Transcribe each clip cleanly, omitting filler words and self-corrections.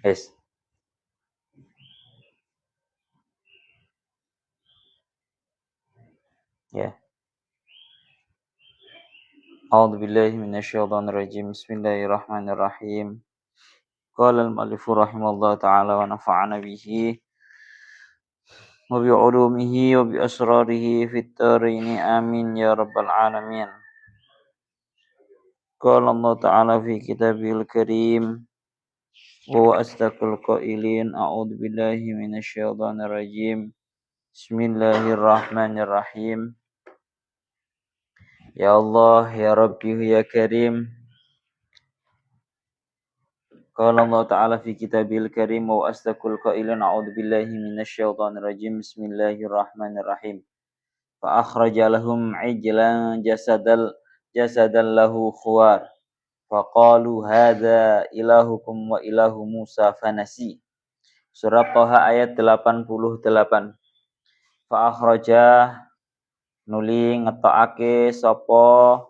Yes. Ya. A'udzubillahi minasyaitonir rajim. Bismillahirrahmanirrahim. Qala al-mu'allif rahimahullah ta'ala wa nafa'ana bihi wa bi 'ulumihi wa bi asrarihi fit dharain amin ya rabbal alamin. Qala Allah ta'ala fi kitabihil karim wa huwa asdaqul qailin. A'udzubillahi minasyaitonir rajim. Bismillahirrahmanirrahim. Ya Allah, ya Rabbi, ya Karim. Qala Allah Ta'ala fi kitabil karim wa asdaqul qailin a'udzu billahi minasyaitonir rajim. Bismillahirrahmanirrahim. Fa akhraja lahum ijlan jasadan lahu khuwar. Fa qalu hadza ilahukum wa ilahu Musa fanasi. Surah Thaha ayat 88. Fa akhraja nuli ngetokake sapa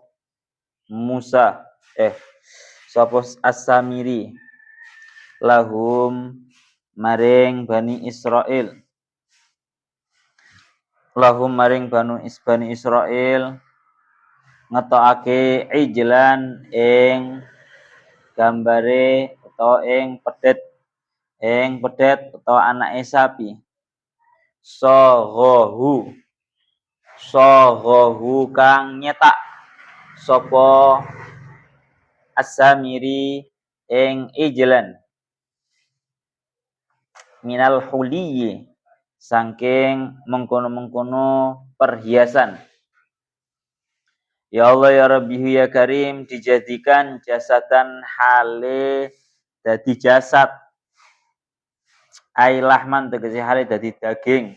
Musa sapa As-Samiri lahum maring Bani Israil Bani Israil ngetokake ijlan ing gambare utawa ing pedet utawa anake sapi saghahu kang nyetak sapa As-Samiri ing ijlan minal huliyi saking mengkono-mengkono perhiasan. Ya Allah ya Rabbi ya Karim, dijadikan jasadan hale dadi jasad. Ai lahman tegese hale dadi daging.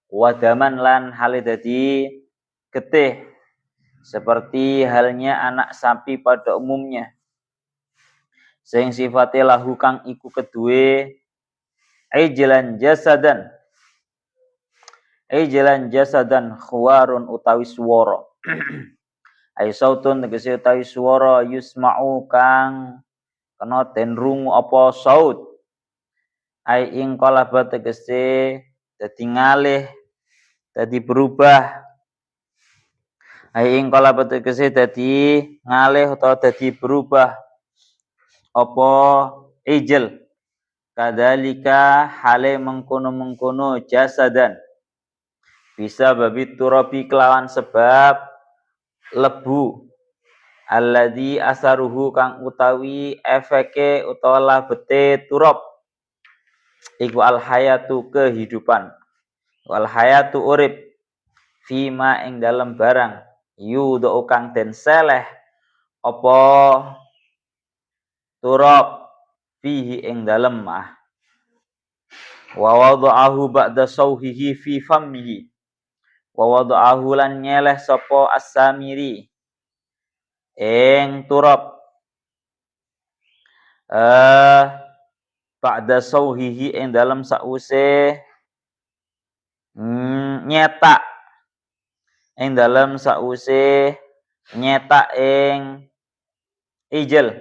Wadaman lan hale dadi getih. Seperti halnya anak sapi pada umumnya. Sing sifate lahu kang iku kedue ijlan jasadan khuwarun utawi swara. Ai sautun tegese utawi swara yusma'u kang kena den rungu apa saut. Ai ing qalaba tegese dadi ngalih dadi berubah. Ai ing qalaba tegese dadi ngalih utawa dadi berubah apa ijl. Kadzalika hale mengkono-mengkono jasadan bisa babi turabi kelawan sebab lebu alladzi asaruhu kang utawi efeke utawa labete turab iku al hayatu kehidupan wal hayatu urip fima ing dalem barang yudo kang den seleh apa turab fihi ing dalem wa wada'ahu ba'da sauhihi fi fammihi wa wada'ahu lan nyeleh sapa As-Samiri ing turab ba'da sauhihi ing dalem sause nyetak ing ijl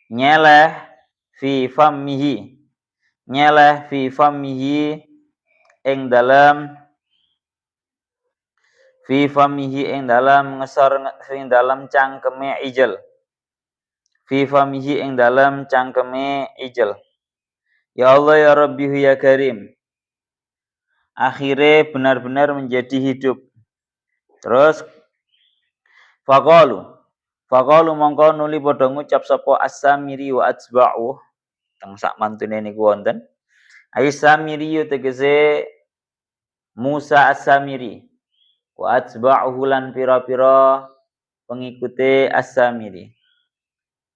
nyeleh fi fammihi ing dalam ngesor ing dalam cangkeme ijl ya Allah ya Rabbi ya Karim akhirnya benar-benar menjadi hidup. Terus faqalu mongko nuli padha ngucap sapa As-Samiri wa atba'u teng sak mantune niku wonten As-Samiri tegese Musa As-Samiri wa atba'uhu lan pira-pira pengikuti As-Samiri.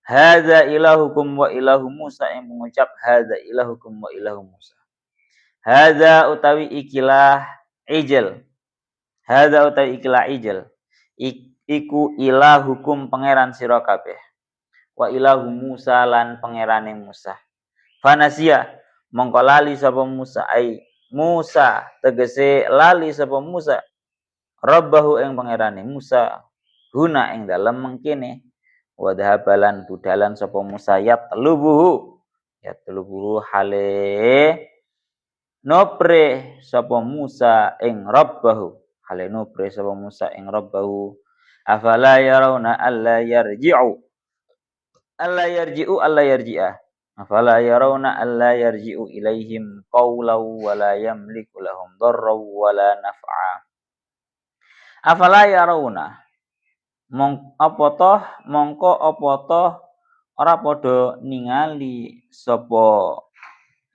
Hadza ilahukum wa ilahu Musa yang mengucap hadza ilahukum wa ilahu Musa. Hadza utawi ikilah ijl. Iku ilahukum pangeran sira kabeh. Wa ilahu Musa lan pangerane Musa. Fanasia mongko lali sapa Musa Musa tegese lali sapa Musa Rabbahu ing pangerane Musa guna ing dalem mengkene wa dhahabalan budalan sapa Musa yatlubuhu yatlubu hale nopre sapa Musa ing rabbahu hale nopre sapa Musa ing rabbahu afala yarawna alla yarji'a afala yarawna alla yarji'u ilaihim qawlaw wa la yamliku lahum darraw wa la naf'a afala yarawna mongko apa toh ora padha ningali sapa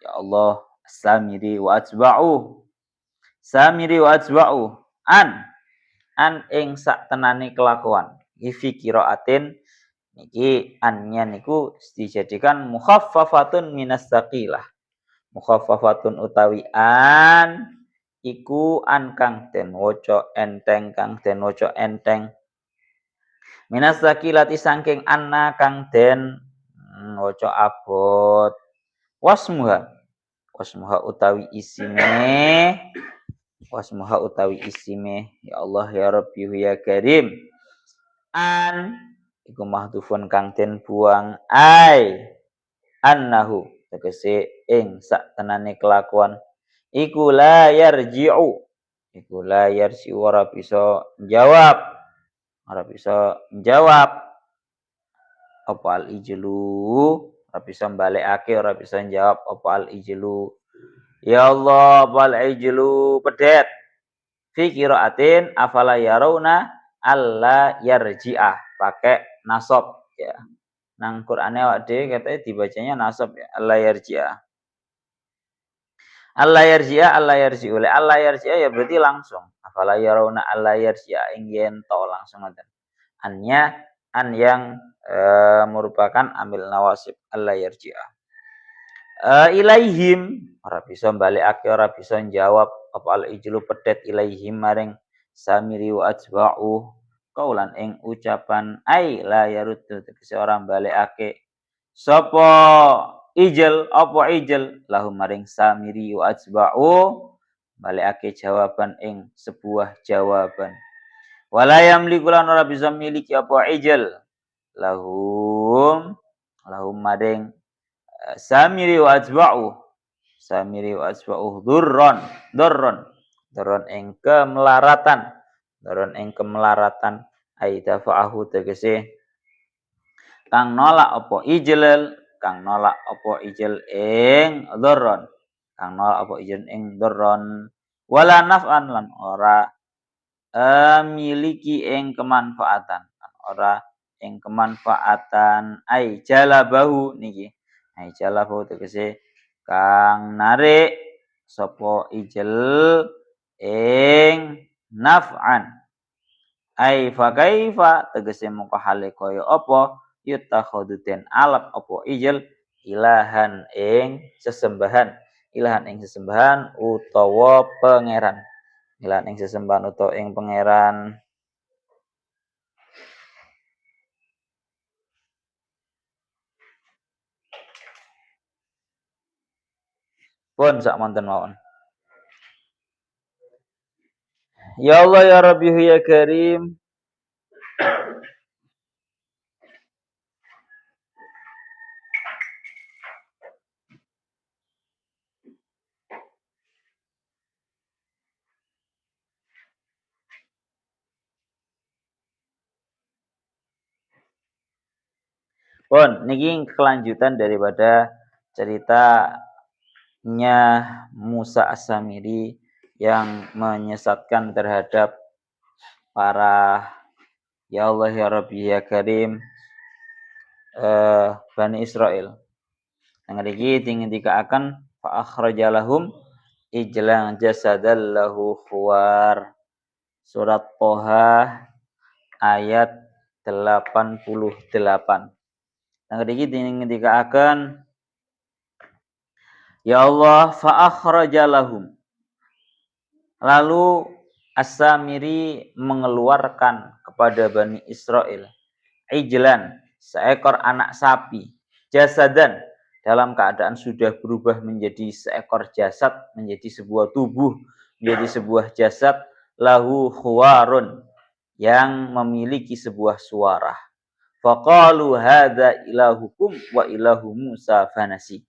ya Allah Samiri wa atba'u an ing sak tenane kelakuan fi qiraatin niki annya niku dijadikan mukhaffafatun minas saqilah mukhaffafatun utawi an iku an kang den waca enteng minas sakilati saking anna kang den waca abot wasmuha utawi isime ya Allah ya Rabbi ya Karim an iku mahdhufun kang den buang annahu tegese ing sak tenane kelakuan iku la yarji'u ora bisa jawab apa al ijlu ora bisa balekake ora bisa jawab apa al ijlu ya Allah apa al ijlu pedet fi qiraatin afala yarawna alla yarji'ah pakai nasab ya nang Qur'ane awak dhewe katanya dibacanya nasab ya alla yarji'ah ya berarti langsung afala yarawna alla yarji'ah ing yen to langsung ngoten annya an yang merupakan amil nawasib alla yarji'ah ilaihim ora bisa balekake ora bisa jawab apa al ijlu pedet ilaihim maring samiri wa atba'u kaulan ing ucapan ai la yaruddu tegese ora balekake sapa ijl lahum maring samiri wa atba'u balekake jawaban ing sebuah jawaban wala yamliku lan ora bisa miliki apa ijl lahum maring samiri wa atba'u durron ing kemelaratan ai dafa'ahu tegese kang nolak apa ijl ing durron wala naf'an lan ora miliki ing kemanfaatan ai jalabahu niki ai jalabahu tegese kang narik sapa ijl ing naf'an ai fa kaifa tegese mongko hale kaya apa yutakhadhu den alap apa ijl ilahan ing sesembahan utawa pangeran pun sak monten mawon. Ya Allah ya Rabbi ya Karim. Pun niki kelanjutan daripada ceritanya Musa As-Samiri yang menyesatkan terhadap para ya Allah ya Rabbi ya Karim Bani Israel. Yang niki dikaaken fa akhrajalahum ijlan jasadal lahu khuwar. Surat Toha ayat 88. Yang niki dikaaken ya Allah fa akhrajalahum. Lalu As-Samiri mengeluarkan kepada Bani Israel ijlan, seekor anak sapi, jasadan, dalam keadaan sudah berubah menjadi seekor jasad, menjadi sebuah tubuh, menjadi sebuah jasad, lahu khuwarun, yang memiliki sebuah suara. Faqalu hadza ilahukum wa ilahu Musa fanasi.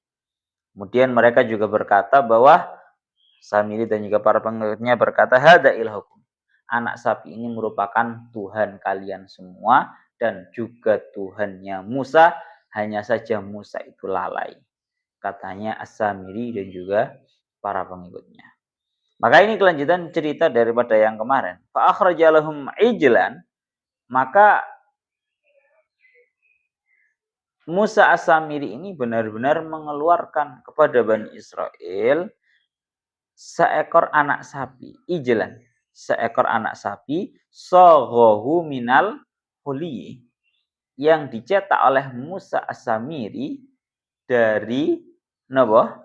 Kemudian mereka juga berkata bahwa Samiri dan juga para pengikutnya berkata, hada ilhukum. Anak sapi ini merupakan Tuhan kalian semua dan juga Tuhannya Musa. Hanya saja Musa itu lalai. Katanya As-Samiri dan juga para pengikutnya. Maka ini kelanjutan cerita daripada yang kemarin. Fa akhrajalahum ijlan, maka Musa As-Samiri ini benar-benar mengeluarkan kepada Bani Israel seekor anak sapi, ijlan, seekor anak sapi, soghohu minal huli, yang dicetak oleh Musa As-Samiri dari napa?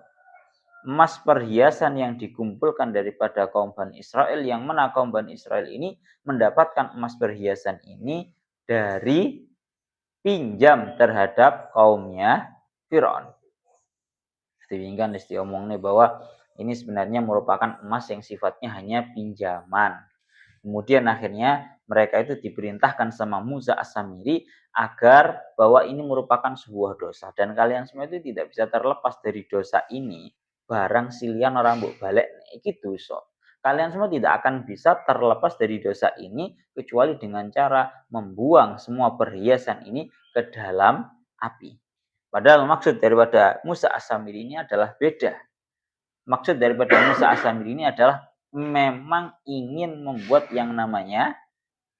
Emas perhiasan yang dikumpulkan daripada kaum Bani Israel, yang mana kaum Bani Israel ini mendapatkan emas perhiasan ini dari pinjam terhadap kaumnya Firaun. Sehingga diomong nih bahwa ini sebenarnya merupakan emas yang sifatnya hanya pinjaman. Kemudian akhirnya mereka itu diperintahkan sama Musa As-Samiri agar bahwa ini merupakan sebuah dosa. Dan kalian semua itu tidak bisa terlepas dari dosa ini. Barang silian orang mbok balik iki dosa. Kalian semua tidak akan bisa terlepas dari dosa ini kecuali dengan cara membuang semua perhiasan ini ke dalam api. Padahal maksud daripada Musa As-Samiri ini adalah beda. Maksud daripada Musa As-Samiri ini adalah memang ingin membuat yang namanya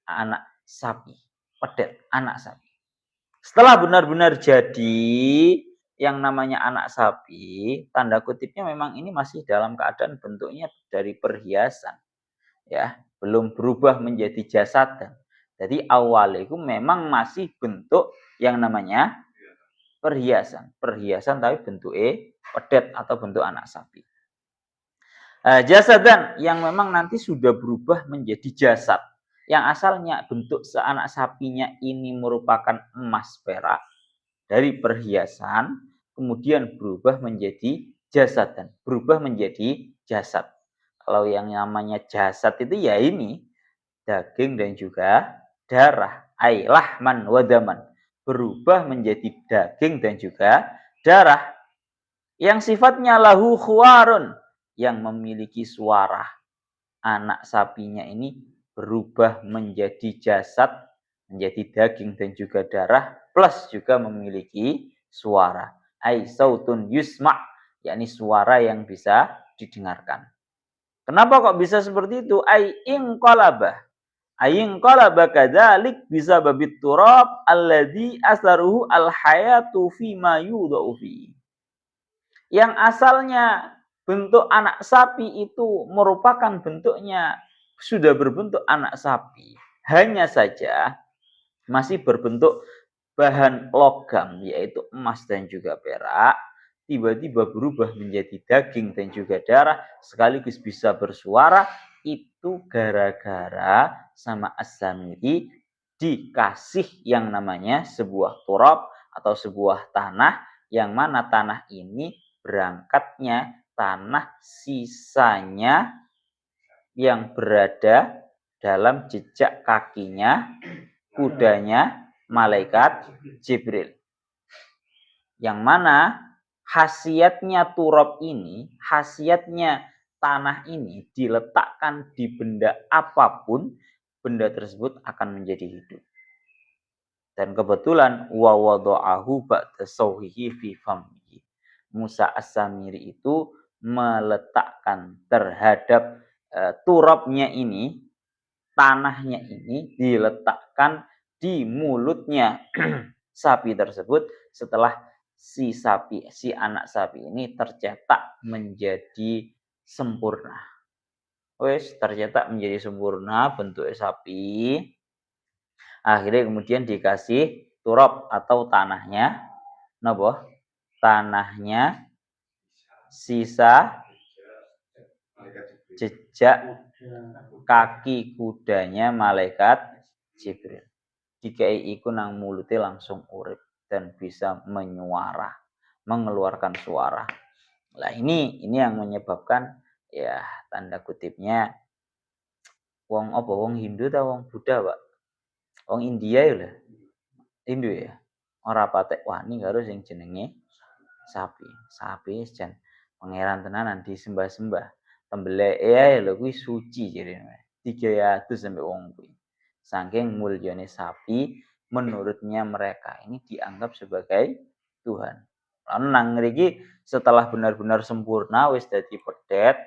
anak sapi, pedet, anak sapi. Setelah benar-benar jadi yang namanya anak sapi, tanda kutipnya memang ini masih dalam keadaan bentuknya dari perhiasan, ya, belum berubah menjadi jasad. Jadi awalnya itu memang masih bentuk yang namanya perhiasan tapi bentuknya pedet atau bentuk anak sapi. Jasadan yang memang nanti sudah berubah menjadi jasad, yang asalnya bentuk seanak sapinya ini merupakan emas perak dari perhiasan, kemudian berubah menjadi jasad dan berubah menjadi jasad. Kalau yang namanya jasad itu ya ini daging dan juga darah, lahman wadaman, berubah menjadi daging dan juga darah yang sifatnya lahu khuwarun, yang memiliki suara. Anak sapinya ini berubah menjadi jasad, menjadi daging dan juga darah, plus juga memiliki suara. Ai sautun yusma', yakni suara yang bisa didengarkan. Kenapa kok bisa seperti itu? Ai inqalabah. Ayin qalaba kadzalik bisa babit turab alladzi asaruhu alhayatu fi ma yudau fi. Yang asalnya bentuk anak sapi itu merupakan bentuknya sudah berbentuk anak sapi, hanya saja masih berbentuk bahan logam yaitu emas dan juga perak, tiba-tiba berubah menjadi daging dan juga darah sekaligus bisa bersuara, itu gara-gara sama As-Samiri dikasih yang namanya sebuah turab atau sebuah tanah, yang mana tanah ini berangkatnya tanah sisanya yang berada dalam jejak kakinya kudanya malaikat Jibril. Yang mana khasiatnya turab ini, khasiatnya tanah ini diletakkan di benda apapun, benda tersebut akan menjadi hidup. Dan kebetulan wa wada'ahu ba'da sawhihi fi famhi. Musa As-Samiri itu meletakkan terhadap turabnya ini, tanahnya ini diletakkan di mulutnya sapi tersebut setelah si anak sapi ini tercetak menjadi sempurna. Wes tercetak menjadi sempurna bentuk sapi. Akhirnya kemudian dikasih turab atau tanahnya, napa? Tanahnya sisa jejak kaki kudanya malaikat Jibril. Dikai iku nang mulute langsung urip dan bisa menyuara, mengeluarkan suara. Nah, ini yang menyebabkan ya tanda kutipnya wong apa wong Hindu atau wong Buddha, Pak? Wong India ya lah. Hindu ya. Ora patek wani karo sing jenenge Sapi jan pangeran tenanan disembah-sembah. Tembeleke ae lho kuwi suci jarene. 300 sampai wong kuwi. Saking mulyane sapi menurutnya mereka ini dianggap sebagai Tuhan. Lalu nang ngriki setelah benar-benar sempurna wis dadi pedet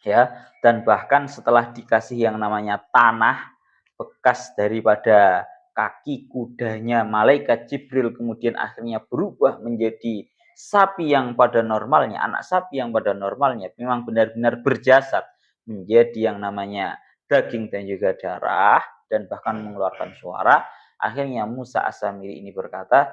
ya, dan bahkan setelah dikasih yang namanya tanah bekas daripada kaki kudanya malaikat Jibril kemudian akhirnya berubah menjadi sapi yang pada normalnya, anak sapi yang pada normalnya memang benar-benar berjasad menjadi yang namanya daging dan juga darah dan bahkan mengeluarkan suara. Akhirnya Musa As-Samiri ini berkata,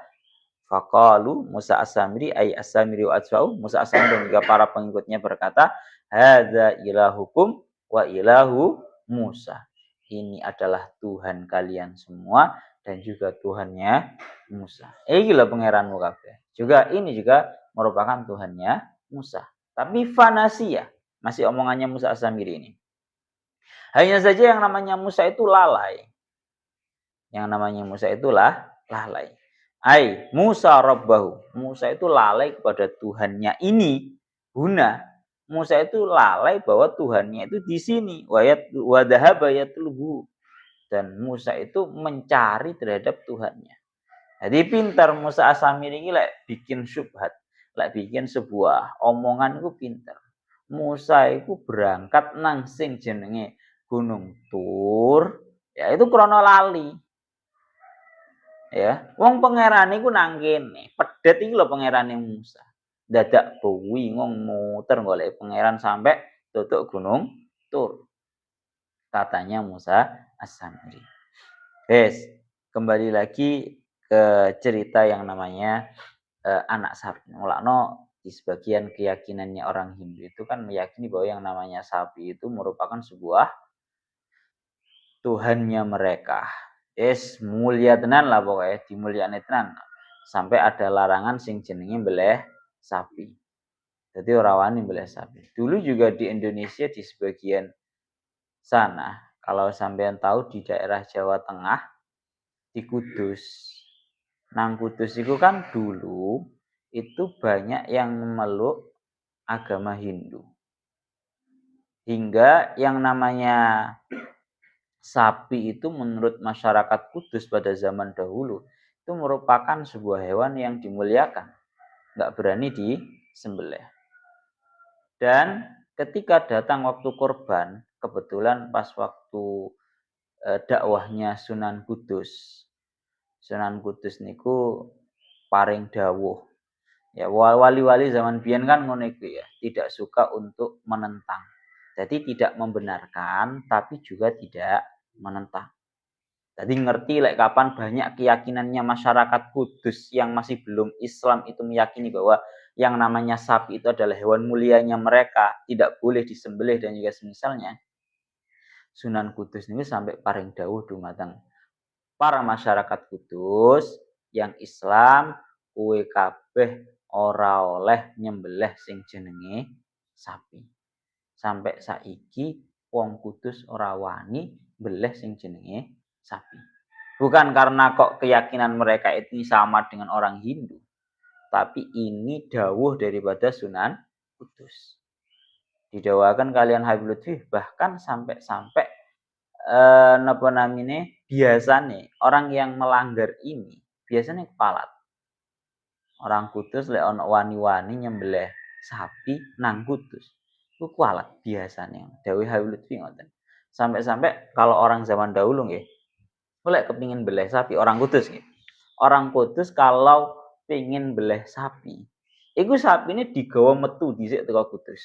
faqalu Musa As-Samiri ay As-Samiri wa atba'u, Musa As-Samiri dan juga para pengikutnya berkata, hadza ilahukum wa ilahu Musa. Ini adalah Tuhan kalian semua dan juga Tuhannya Musa. Iki lho pangeranmu kabeh. Juga ini juga merupakan Tuhannya Musa. Tapi fanasia, masih omongannya Musa As-Samiri ini. Hanya saja yang namanya Musa itu lalai. Yang namanya Musa itulah lalai. Musa Rabbahu. Musa itu lalai kepada Tuhannya ini. Guna. Musa itu lalai bahwa Tuhannya itu di sini. Wa dhahaba yatlubu. Dan Musa itu mencari terhadap Tuhannya. Jadi pintar Musa As-Samiri ini bikin syubhat. Bikin sebuah omongan itu pintar. Musa itu berangkat nang sing jenenge Gunung Tur. Ya itu krono lali. Ya, wong pangeran iku nang kene. Pedet iki lho pangerane Musa. Dadak bingung muter golek pangeran sampai tutuk Gunung Tur. Katanya Musa As-Samiri. Kembali lagi ke cerita yang namanya anak sapi. Mulakno di sebagian keyakinannya orang Hindu itu kan meyakini bahwa yang namanya sapi itu merupakan sebuah Tuhannya mereka. Mulia tenan lah pokoknya, dimulyane tenan. Sampai ada larangan sing jenenge mbeleh sapi. Jadi ora wani mbeleh sapi. Dulu juga di Indonesia di sebagian sana, kalau sampean tahu di daerah Jawa Tengah, di Kudus. Nang Kudus itu kan dulu itu banyak yang memeluk agama Hindu. Hingga yang namanya sapi itu menurut masyarakat Kudus pada zaman dahulu itu merupakan sebuah hewan yang dimuliakan, nggak berani disembelih. Dan ketika datang waktu kurban, kebetulan pas waktu dakwahnya Sunan Kudus niku paring dawuh. Ya wali-wali zaman biyen kan ngono iku ya, tidak suka untuk menentang. Jadi tidak membenarkan tapi juga tidak menentang. Jadi ngerti kapan banyak keyakinannya masyarakat Kudus yang masih belum Islam itu meyakini bahwa yang namanya sapi itu adalah hewan mulianya mereka, tidak boleh disembelih dan juga semisalnya. Sunan Kudus ini sampai paring dawuh dumateng para masyarakat Kudus yang Islam kuwe kabeh ora oleh nyembelih sing jenenge sapi. Sampai saiki wong Kudus ora wani mbelih sing jenenge sapi. Bukan karena kok keyakinan mereka itu sama dengan orang Hindu, tapi ini dawuh daripada Sunan Kudus. Didawakan kalian Habib Lutfi, bahkan sampai napa namine biasane orang yang melanggar ini biasanya kepalat. Orang Kudus lek ana wani-wani nyembelih sapi nang Kudus. Itu kualat biasanya. Dawuh Habib Lutfi ngoten. Sampai-sampai kalau orang zaman dahulu nggih, lek kepingin beleh sapi orang Kudus nggih. Orang Kudus kalau pengin beleh sapi, iku sapine digawa metu dhisik teko Kudus.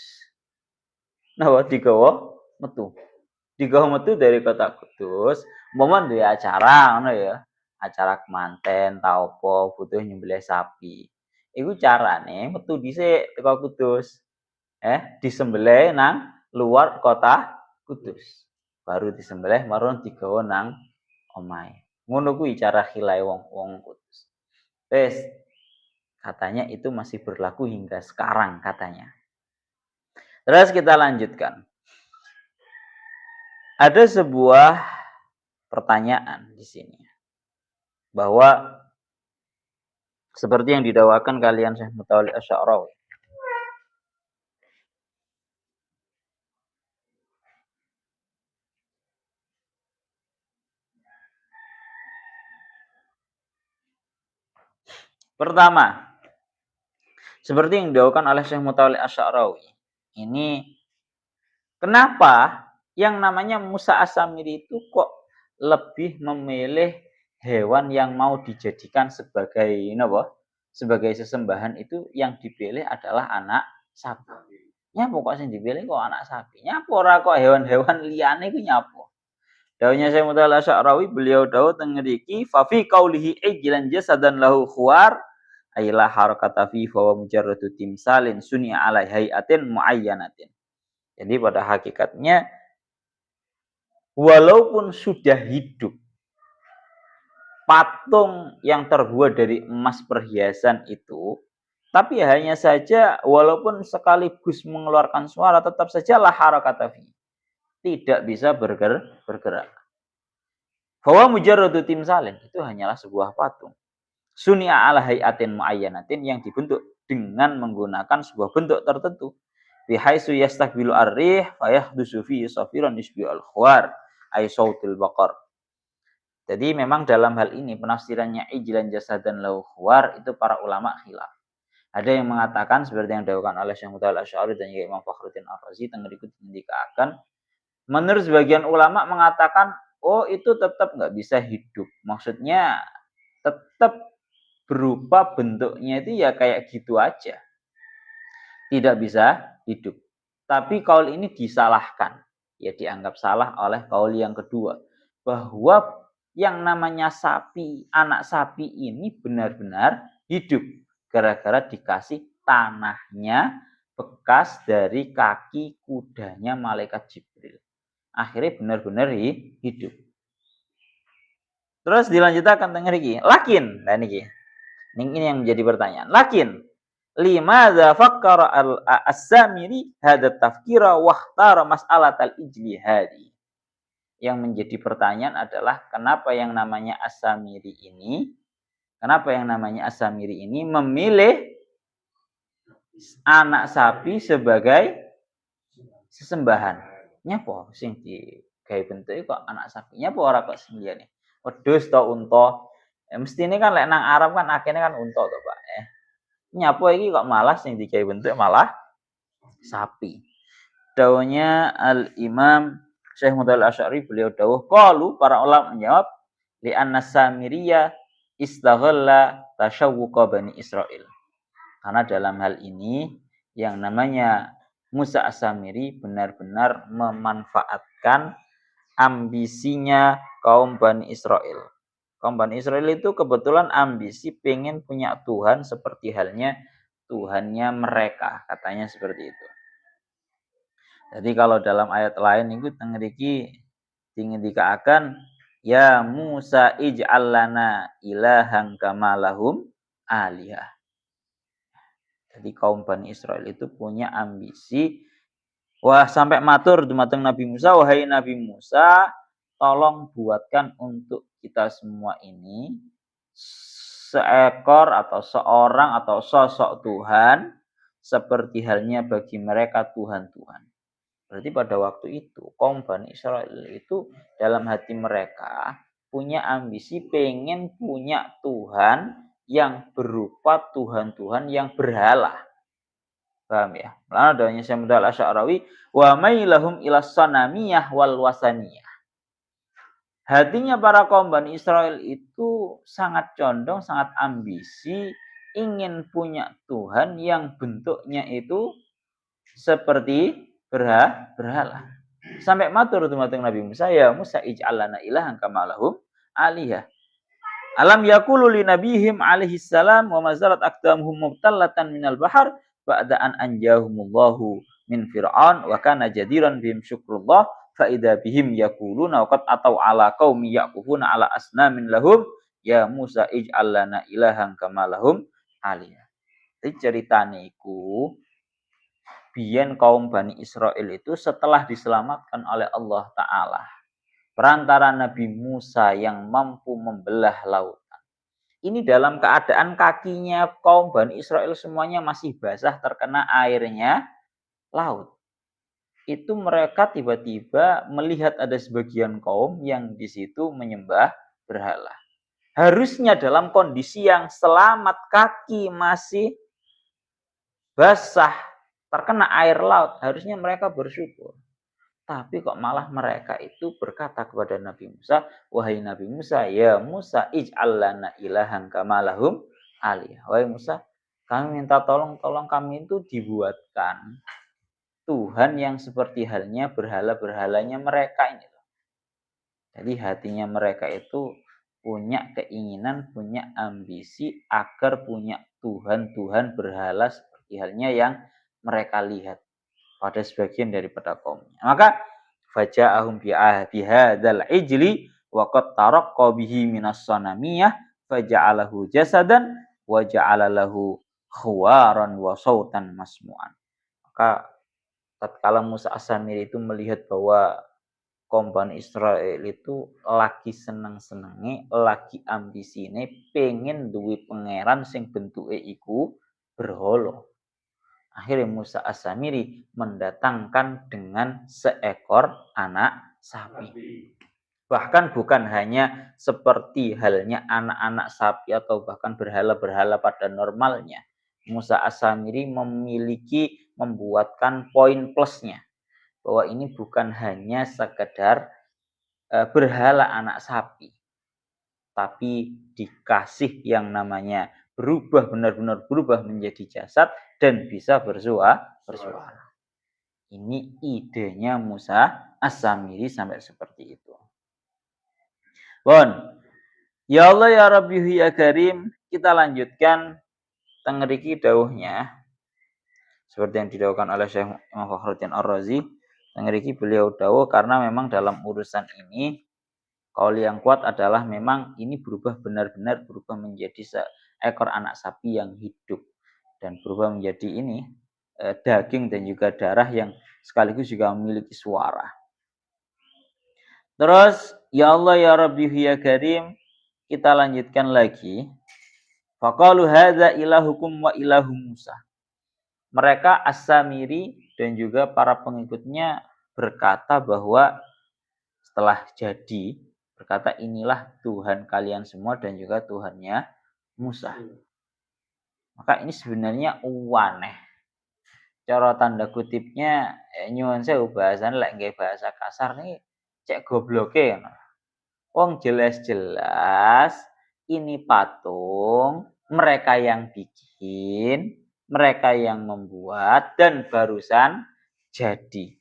Napa digawa metu? Digawa metu dari kota Kudus, umpama duwe acara ngono ya. Acara kemanten ta apa butuh nyembelih sapi. Iku carane metu dhisik teko Kudus. Disembelih nang luar kota Kudus. Baru disembelih baru digawa nang omahe. Ngono kuwi cara khilai wong Kudus. Katanya itu masih berlaku hingga sekarang katanya. Terus kita lanjutkan. Ada sebuah pertanyaan di sini bahwa Seperti yang didakwakan kalian Syekh Mutawalli Asy'arawi. Pertama, seperti yang didakwakan oleh Syekh Mutawalli Asy'arawi. Ini kenapa yang namanya Musa As-Samiri itu kok lebih memilih hewan yang mau dijadikan sebagai sebagai sesembahan itu yang dipilih adalah anak sapi. Nyapa kok sing dipilih kok anak sapi? Nyapa ora kok hewan-hewan liyane ku nyapa? Dawuhnya Syekh Mutawalli Asy'arawi, beliau dawuh teng ngriki fa fi qaulihi ijlan jasadan lahu khuwar aila harakata fi fa mujarradu timsalin suni ala hayatin muayyanatin. Jadi pada hakikatnya walaupun sudah hidup patung yang terbuat dari emas perhiasan itu, tapi hanya saja walaupun sekaligus mengeluarkan suara tetap saja la harakata fi. Tidak bisa bergerak. Bahwa mujarradu timsalin itu hanyalah sebuah patung. Sunia ala hayatin muayyanatin yang dibentuk dengan menggunakan sebuah bentuk tertentu. Bihaisu yastakbilu ar-rih fayahdusu fi safiran isbi al-khawar ay sautil baqar. Jadi memang dalam hal ini penafsirannya ijlan jasadan lahu khawar itu para ulama khilaf. Ada yang mengatakan seperti yang dikatakan oleh Syekh Mutawalli Asy'ari dan juga Imam Fakhruddin Ar-Razi tengah ikut mendikakan. Menurut sebagian ulama mengatakan, oh itu tetap nggak bisa hidup. Maksudnya tetap berupa bentuknya itu ya kayak gitu aja. Tidak bisa hidup. Tapi kaul ini disalahkan. Ya dianggap salah oleh kaul yang kedua. Bahwa yang namanya sapi, anak sapi ini benar-benar hidup. Gara-gara dikasih tanahnya bekas dari kaki kudanya malaikat Jibril. Akhirnya benar-benar hidup. Terus dilanjutkan tengah iki. Lakin, nah niki. Ini yang menjadi pertanyaan. Lakin, limadza fakkara as-Samiri hadza tafkira wa ikhtara mas'alat al-ijtihadi. Yang menjadi pertanyaan adalah kenapa yang namanya As-Samiri ini memilih anak sapi sebagai sesembahan. Nyapa sing digawe bentuke kok anak sapi? Nyapa ora kok sing liyane? Wedhus to unta. Mestine kan lek nang Arab kan akene kan unta to, Pak. Nyapa iki kok malah sing digawe bentuk malah sapi. Dawuhnya Al-Imam Syekh Mutawalli Asy'ari beliau dawuh qalu para ulama menjawab li anna Samiriyya istaghalla tashawwuqa Bani Israil. Karena dalam hal ini yang namanya Musa As-Samiri benar-benar memanfaatkan ambisinya kaum Bani Israel. Kaum Bani Israel itu kebetulan ambisi pengen punya Tuhan seperti halnya Tuhannya mereka, katanya seperti itu. Jadi kalau dalam ayat lain itu tengriki dikatakan ya Musa ij'al lana ilahan kama lahum alihah. Jadi kaum Bani Israel itu punya ambisi. Wah sampai matur dumateng Nabi Musa, wahai Nabi Musa, tolong buatkan untuk kita semua ini seekor atau seorang atau sosok Tuhan seperti halnya bagi mereka Tuhan-Tuhan. Berarti pada waktu itu kaum Bani Israel itu dalam hati mereka punya ambisi pengen punya Tuhan yang berupa Tuhan-Tuhan yang berhala. Paham ya? Lalu adanya Syekh Mutawalli Asy'arawi wa mailahum ila sanamiyah wal wasaniyah. Hatinya para kaum Bani Israel itu sangat condong, sangat ambisi ingin punya Tuhan yang bentuknya itu seperti berhala. Sampai matur dumateng Nabi Musa, ya Musa ij'al lana ilahan kama lahum alihah. Alam yaqulu li nabihim alaihi salam wa mazalat aqdamuhum mubtallatan minal bahar ba'da an anjahumullahu min fir'aun wa kana jadiran bihim syukrullah fa idza bihim yaquluna qad atau ala qaumi yaqufuna ala asnamin lahum ya Musa ij'al lana ilahan kama lahum alihah. Jadi ceritane iku biyen kaum Bani Israel itu setelah diselamatkan oleh Allah Ta'ala perantara Nabi Musa yang mampu membelah lautan. ini dalam keadaan kakinya kaum Bani Israel semuanya masih basah terkena airnya laut. Itu mereka tiba-tiba melihat ada sebagian kaum yang di situ menyembah berhala. Harusnya dalam kondisi yang selamat, kaki masih basah terkena air laut, harusnya mereka bersyukur. Tapi kok malah mereka itu berkata kepada Nabi Musa, wahai Nabi Musa, ya Musa ij'al lana ilahan kama lahum aliyah. Wahai Musa, kami minta tolong kami itu dibuatkan Tuhan yang seperti halnya berhala-berhalanya mereka ini. Jadi hatinya mereka itu punya keinginan, punya ambisi agar punya Tuhan-Tuhan berhala seperti halnya yang mereka lihat pada sebagian daripada kaumnya. Maka faja'ahum bihadzal ijli wa qad taraqqa bihi minas sanamiyah faja'alahu jasadan wa ja'ala lahu khawaran wa sautan masmu'an. Maka tatkala Musa As-Samiri itu melihat bahwa kaum Bani Israel itu lagi seneng-senenge, lagi ambisine pengen duwe pangeran sing bentuke iku berhala. Akhirnya Musa As-Samiri mendatangkan dengan seekor anak sapi. Bahkan bukan hanya seperti halnya anak-anak sapi atau bahkan berhala-berhala pada normalnya. Musa As-Samiri membuatkan poin plusnya. Bahwa ini bukan hanya sekedar berhala anak sapi. Tapi dikasih yang namanya berubah, benar-benar berubah menjadi jasad dan bisa bersuara. Ini idenya Musa As-Samiri sampai seperti itu. Bon. Ya Allah ya Rabbi ya Karim, kita lanjutkan tengeriki dawuhnya seperti yang didawuhkan oleh Syekh Imam Fakhruddin Ar-Razi. Tengeriki beliau dawuh karena memang dalam urusan ini kaul yang kuat adalah memang ini benar-benar berubah menjadi seekor anak sapi yang hidup dan berubah menjadi ini daging dan juga darah yang sekaligus juga memiliki suara. Terus ya Allah ya Rabbi ya Karim, kita lanjutkan lagi. Faqalu hadza ilahukum wa ilahu Musa. Mereka As-Samiri dan juga para pengikutnya berkata bahwa setelah jadi berkata inilah Tuhan kalian semua dan juga Tuhannya Musa. Maka ini sebenarnya aneh. Cara tanda kutipnya nyuwun sewu bahasan lek nggih bahasa kasar nih cek gobloke. Wong jelas-jelas ini patung, mereka yang bikin, mereka yang membuat dan barusan jadi.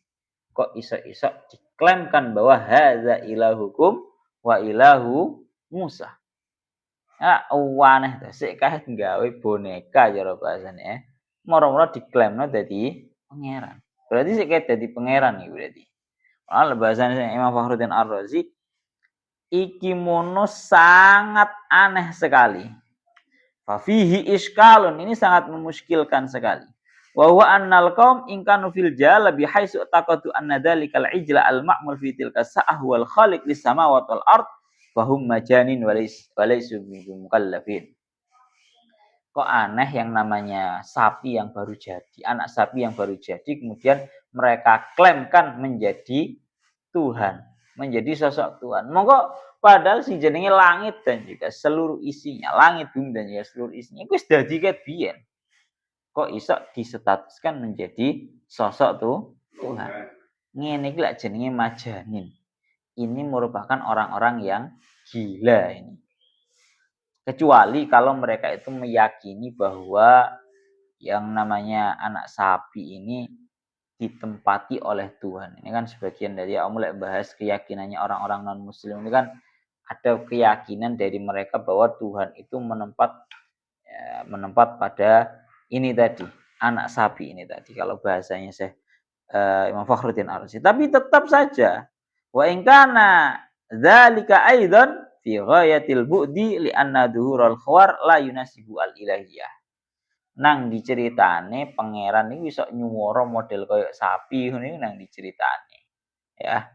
Kok iso-iso diklaimkan bahwa hadza ilahukum wa ilahu Musa. Ah, aneh to, sik kae nggawe boneka cara bahasane. Moro-moro diklaimno dadi pangeran. Berarti sik kae dadi pangeran iki berarti. Al bahasane Imam Fakhruddin Ar-Razi iki mono sangat aneh sekali. Fafihi iskalun, ini sangat memuskilkan sekali. Wa huwa annal qaum in kanu fil jala bihaitsu taqadu anna dzalikal ijla al ma'mul fi tilka sa'ah wal khaliq lis samawati wal ard fahum majanin walaysu bimukallafin. Kok aneh yang namanya sapi yang baru jadi, anak sapi yang baru jadi kemudian mereka klaimkan menjadi Tuhan, menjadi sosok Tuhan. Monggo padahal si jenenge langit dan juga seluruh isinya, langit bumi dan juga seluruh isinya iku wis dadi ket biyen. Kok iso disetatuskan menjadi sosok Tuhan. Ngene iki lak jenenge majanin. Ini merupakan orang-orang yang gila ini. Kecuali kalau mereka itu meyakini bahwa yang namanya anak sapi ini ditempati oleh Tuhan. Ini kan sebagian dari mulai bahas keyakinannya orang-orang non-muslim ini kan ada keyakinan dari mereka bahwa Tuhan itu menempat pada ini tadi, anak sapi ini tadi. Kalau bahasanya Syekh Imam Fakhruddin Ar-Razi. Tapi tetap saja wa in kana dzalika aidan fi ghayatil bu'di li anna dhuhurul khawar la yunasibu al-ilahiyah. Nang diceritane pangeran iki iso nyuwara model koyo sapi ngene nang diceritane. Ya.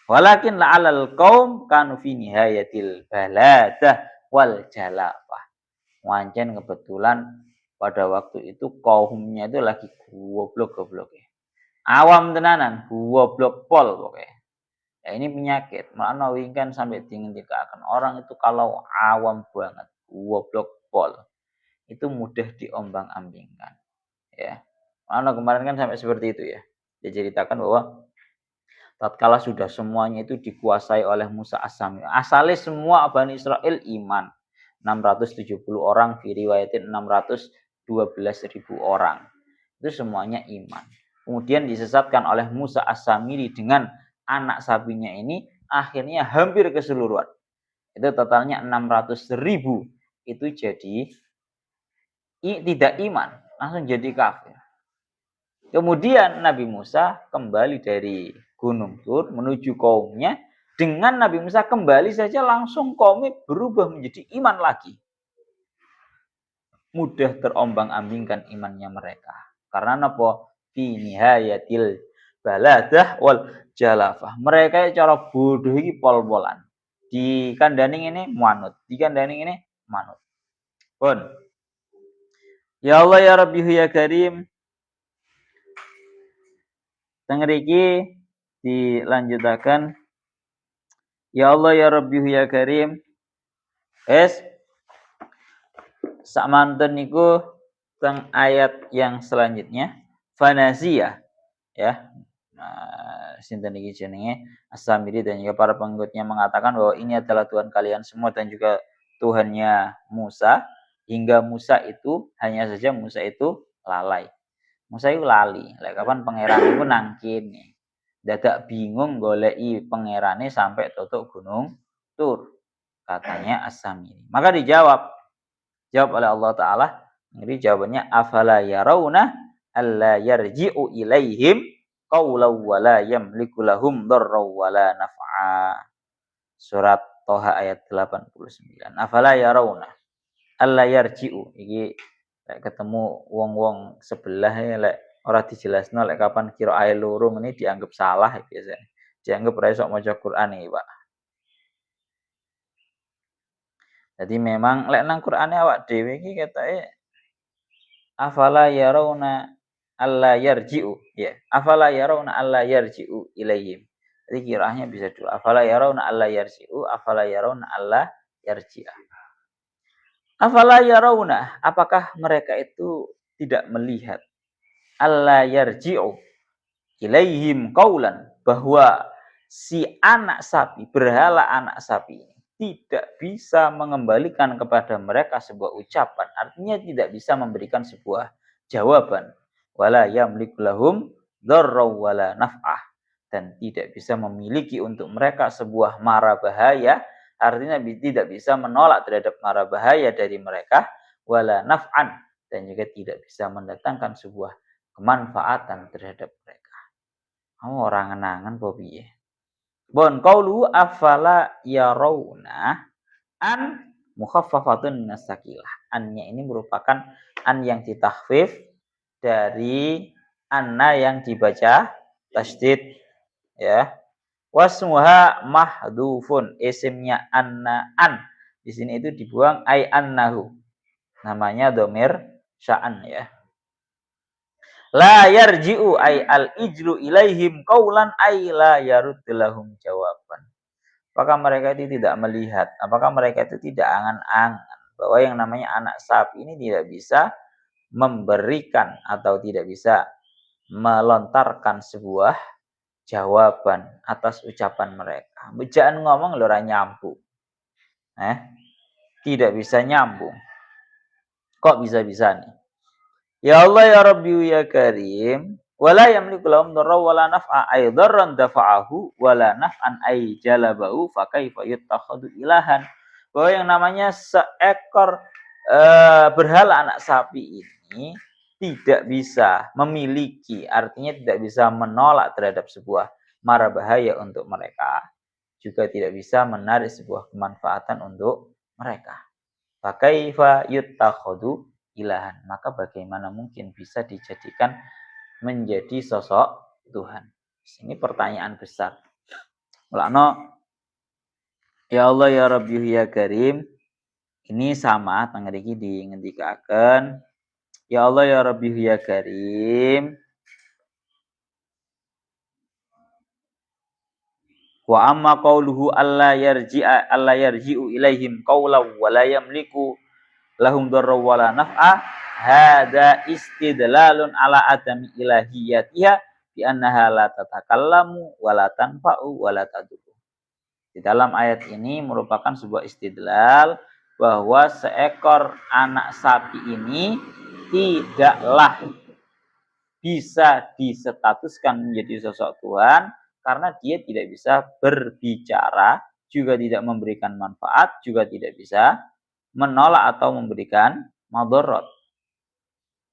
Walakin la'alal qaum kanu fi nihayatil baladah wal jalafah. Wancen kebetulan pada waktu itu kaumnya itu lagi goblok-goblok ya. Awam tenanan, goblok pol pokoknya. Ya ini penyakit. Makna kan sampai dihentikan orang itu kalau awam banget, goblok pol, itu mudah diombang-ambingkan. Ya. Makna kemarin kan sampai seperti itu ya. Dia ceritakan bahwa tatkala sudah semuanya itu dikuasai oleh Musa As-Samiri. Asalnya semua Bani Israel iman. 670 orang, fi riwayatin 612.000 orang. Itu semuanya iman. Kemudian disesatkan oleh Musa As-Samiri dengan anak sapinya ini, akhirnya hampir keseluruhan. Itu totalnya 600.000. Itu jadi tidak iman, langsung jadi kafir. Kemudian Nabi Musa kembali dari Gunung Tur menuju kaumnya. Dengan Nabi Musa kembali saja langsung kaumnya berubah menjadi iman lagi. Mudah terombang-ambingkan imannya mereka. Karena apa? Fi nihayatil baladah wal jalafah. Mereka cara bodoh ini pol-polan. Di kandhaning ini manut, di kandhaning ini manut. Pun. Ya Allah ya Rabbi ya Karim. Tengriki dilanjutakan. Ya Allah ya Rabbi ya Karim. Sakmanten niku teng ayat yang selanjutnya fanaziyah ya. Sinten iki jenenge As-Samiri dan juga para pengikutnya mengatakan bahwa ini adalah Tuhan kalian semua dan juga Tuhannya Musa, hingga Musa itu hanya saja Musa itu lalai. Musa itu lali, lek kapan pangeran iku nang kene. Dadak bingung goleki pangerane sampai tutuk gunung Tur. Katanya As-Samiri. Maka jawab oleh Allah Ta'ala. Jadi jawabannya afala yarawna alla yarji'u ilaihim qawlaw wala yamliku lahum darraw wala naf'a. Surat Toha ayat 89. Afala yarawna alla yarji'u. Iki ketemu wong-wong sebelah lek ora dijelasno lek kapan kira ae loro ini dianggap salah biasanya. Dianggap ora iso maca Quran iki, Pak. Jadi memang lek nang Qur'ane awak dhewe iki ketoke afala yarawna alla yarji'u ya. Afala yarawna alla yarji'u ilaihim. Jadi kirahnya bisa dua. Afala yarawna alla yarji'u, afala yarawna alla yarji'a. Afala yarawna, apakah mereka itu tidak melihat alla yarji'u ilaihim qaulan, bahwa si anak sapi, berhala anak sapi ini tidak bisa mengembalikan kepada mereka sebuah ucapan, artinya tidak bisa memberikan sebuah jawaban. Wala yamliku lahum dzarra wala naf'ah, dan tidak bisa memiliki untuk mereka sebuah mara bahaya, artinya tidak bisa menolak terhadap mara bahaya dari mereka, wala naf'an, dan juga tidak bisa mendatangkan sebuah kemanfaatan terhadap mereka. Kamu orang ngenangan po piye? Bon qaulu afala yarawna an mukhaffafatun minas sakilah. Annya ini merupakan an yang ditakhfif dari anna yang dibaca tasdid ya. Wasmuha mahdufun, isimnya anna an di sini itu dibuang ai annahu. Namanya dhamir sya'an ya. La yarji'u ay al-ijlu ilaihim qaulan ay la yaruddulahum jawaban. Apakah mereka itu tidak melihat, apakah mereka itu tidak angan-angan bahwa yang namanya anak sapi ini tidak bisa memberikan atau tidak bisa melontarkan sebuah jawaban atas ucapan mereka. Bejaan ngomong lho ora nyambung. Tidak bisa nyambung. Kok bisa-bisa nih? Ya Allah ya Rabbi ya Karim, wala yamliku lahum darra wala naf'a ay darran dafa'ahu wala naf'an ay jalabahu fa kaifa yuttakhadhu ilahan. Bahwa yang namanya seekor berhala anak sapi ini tidak bisa memiliki, artinya tidak bisa menolak terhadap sebuah mara bahaya untuk mereka, juga tidak bisa menarik sebuah kemanfaatan untuk mereka. Fa kaifa yuttakhadhu ilahan, maka bagaimana mungkin bisa dijadikan menjadi sosok Tuhan? Ini pertanyaan besar. Mulakno ya Allah ya Rabbi ya Karim, Ini sama teng mriki dingendikaken, ya Allah ya Rabbi ya Karim. Wa amma qauluhu alla yarji'u ilaihim qawlan wa la yamliku lahum darra wa la naf'a hada istidlalun ala adami ilahiyatiha bi annaha la tatakallamu wa la tanfa'u wa la tadurru. Di dalam ayat ini merupakan sebuah istidlal bahwa seekor anak sapi ini tidaklah bisa disetatuskan menjadi sosok Tuhan karena dia tidak bisa berbicara, juga tidak memberikan manfaat, juga tidak bisa menolak atau memberikan madharat.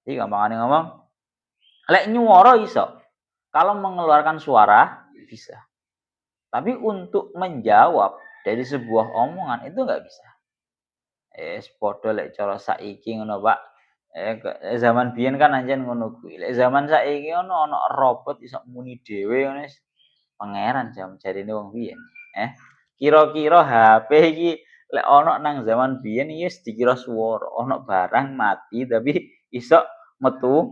Jadi gampangane ngomong, lek nyuwara iso. Kalau mengeluarkan suara bisa. Tapi untuk menjawab dari sebuah omongan itu enggak bisa. Padha lek cara saiki ngono, Pak. Zaman biyen kan anjen ngono kuwi. Lek zaman saiki ono robot iso muni dhewe ngono wis pangeran jarine wong biyen. Kira-kira HP iki lek ono nang zaman biyen iki wis dikira swara, ono barang mati tapi iso metu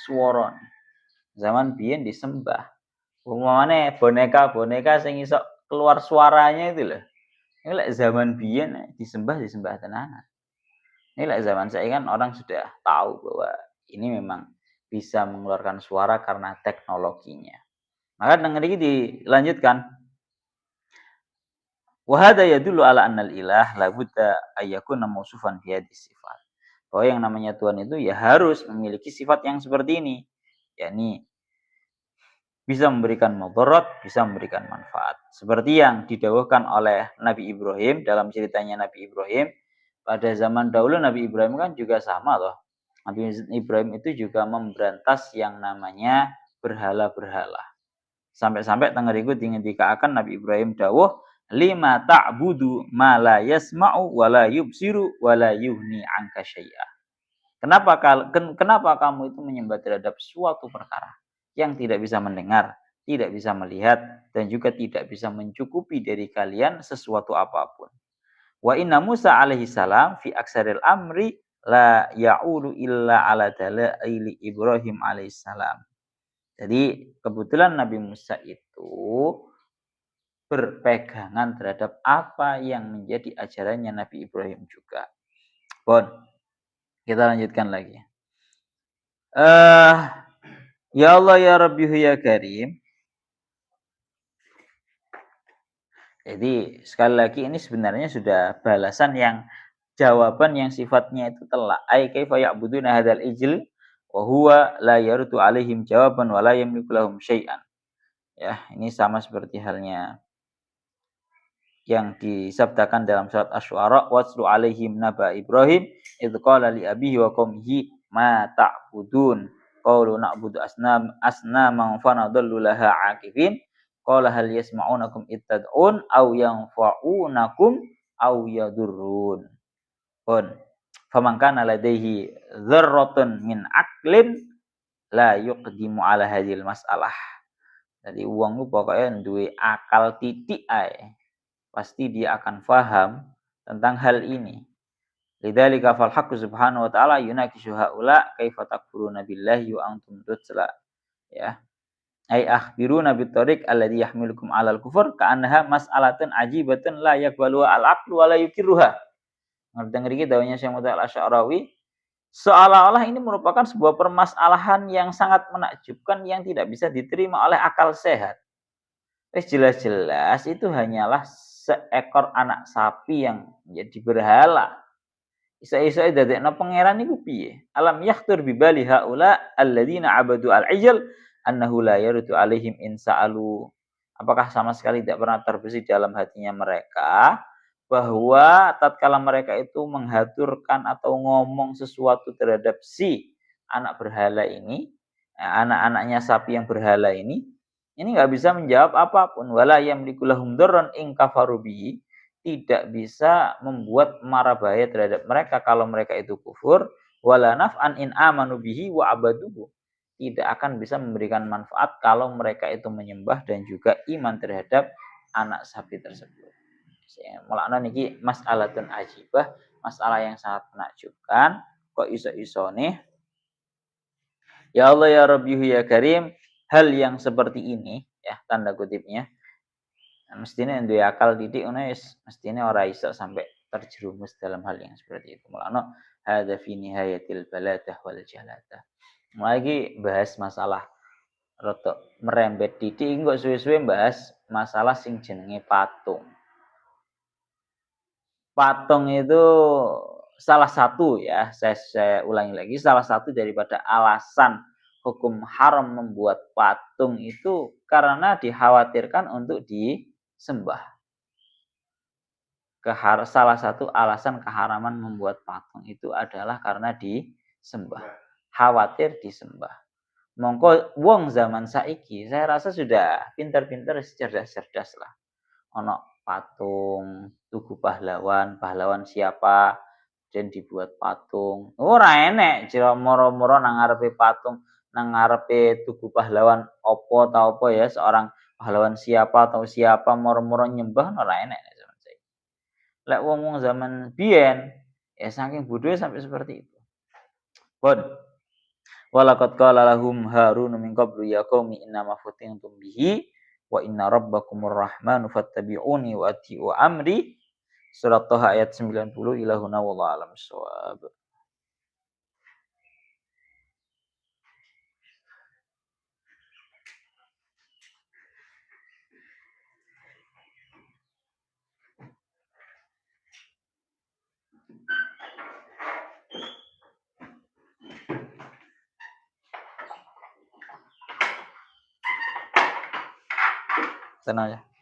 swarane. Zaman biyen disembah. Umpamane boneka-boneka sing iso keluar suaranya itu loh. Ini lek zaman biyen disembah tenanan. Ini lek zaman saya kan orang sudah tahu bahwa ini memang bisa mengeluarkan suara karena teknologinya. Maka dengan ini dilanjutkan. Wa hadza yadullu ala annal ilah la budda ayyakuna mausufan bi hadhihi sifat. Bahwa yang namanya Tuhan itu ya harus memiliki sifat yang seperti ini, yakni bisa memberikan mudarat, bisa memberikan manfaat. Seperti yang didawuhkan oleh Nabi Ibrahim dalam ceritanya Nabi Ibrahim. Pada zaman dahulu Nabi Ibrahim kan juga sama loh. Nabi Ibrahim itu juga memberantas yang namanya berhala-berhala. Sampai-sampai tengah ikut dikatakan Nabi Ibrahim dawuh, lima ta'budu ma la yasma'u wa la yubsiru wa la yuhni anka syai'ah. Kenapa kamu itu menyembah terhadap suatu perkara yang tidak bisa mendengar, tidak bisa melihat, dan juga tidak bisa mencukupi dari kalian sesuatu apapun. Wa inna Musa alaihi salam fi aksaril amri la ya'ulu illa ala dalaili Ibrahim alaihi salam. Jadi kebetulan Nabi Musa itu berpegangan terhadap apa yang menjadi ajarannya Nabi Ibrahim juga. Bon, kita lanjutkan lagi. Ya Allah ya Rabbi ya Karim. Jadi sekali lagi ini sebenarnya sudah balasan yang jawaban yang sifatnya itu telak. Ai kaifa ya'buduna hadzal ijl wa huwa la yardu alaihim jawaban wa la yamliku lahum syai'an. Ya, ini sama seperti halnya yang disabdakan dalam surat Asy-Syu'ara, waslu alaihim naba Ibrahim idz qala li abihi wa qaumihi ma ta'budun qalu na'budu asnaman fa nadallu laha 'akifin qala hal yasma'unakum ittad'un aw yanfa'unakum aw yadurrun. Faman kana ladaihi dzarratun min aqlin la yuqdimu ala hadhil mas'alah. Jadi wong ku pokoknya duwe akal titik ae. Pasti dia akan faham tentang hal ini. Lidzalika fal haqqu subhanahu wa ta'ala yunakishu haula kaifa takfuruna billahi wa antum tutsla. Ya. Ai akhbiruna bitariq alladhi yahmilukum 'alal kufur ka'annaha mas'alatun ajibatun la yaqbalu al-aqlu wa la yukiruha. Ngerti ngriki dawuhnya Syekh Muhammad Al-Asy'arawi, seolah-olah ini merupakan sebuah permasalahan yang sangat menakjubkan yang tidak bisa diterima oleh akal sehat. Jelas-jelas itu hanyalah seekor anak sapi yang menjadi berhala. Isa-isa dadekno pangeran niku piye? Alam yakhtur bi bali haula alladzina abadu al-ijl annahu la yardu alaihim in sa'alu. Apakah sama sekali tidak pernah terbesit dalam hatinya mereka bahwa tatkala mereka itu menghaturkan atau ngomong sesuatu terhadap si anak berhala ini, anak-anaknya sapi yang berhala ini nggak bisa menjawab apapun. Wala yamliku lahum darran in kafaru bihi, tidak bisa membuat mara bahaya terhadap mereka kalau mereka itu kufur. Wala naf'an in amanu bihi wa abaduhu, tidak akan bisa memberikan manfaat kalau mereka itu menyembah dan juga iman terhadap anak sapi tersebut. Mulakna niki mas'alatun ajibah masalah yang sangat menakjubkan. Kok iso-iso nih? Ya Allah ya Rabbi ya Karim, hal yang seperti ini ya tanda kutipnya. Mestinya duwe akal didik ngono mestinya ora iso sampai terjerumus dalam hal yang seperti itu. Mulane hadza fi nihayatil baladah wal jaladah. Lagi bahas masalah rotok merembet didik kok suwe-suwe bahas masalah sing jenenge patung. Patung itu salah satu ya, saya ulangi lagi, salah satu daripada alasan hukum haram membuat patung itu karena dikhawatirkan untuk disembah. Salah satu alasan keharaman membuat patung itu adalah karena disembah. Khawatir disembah. Mongko wong zaman saiki saya rasa sudah pintar-pintar cerdas-cerdas lah. Ono patung Tugu Pahlawan, pahlawan siapa dan dibuat patung. Ora enek jero moro-moro nang ngarepe patung, nang ngarepe Tugu Pahlawan opo ta opo ya seorang pahlawan siapa atau siapa moro-moro nyembah ora enek zaman saiki. Lek wong-wong zaman biyen ya saking bodohnya sampai seperti itu. Pun walaqad qala lahum Harun min qablu ya qaumi innama futintum bihi wa inna rabbakumur rahmanu fattabi'uni wa ati'u amri. Surat Thaha ayat 90 ila huna wallahu alam bissawab. Tenang ya.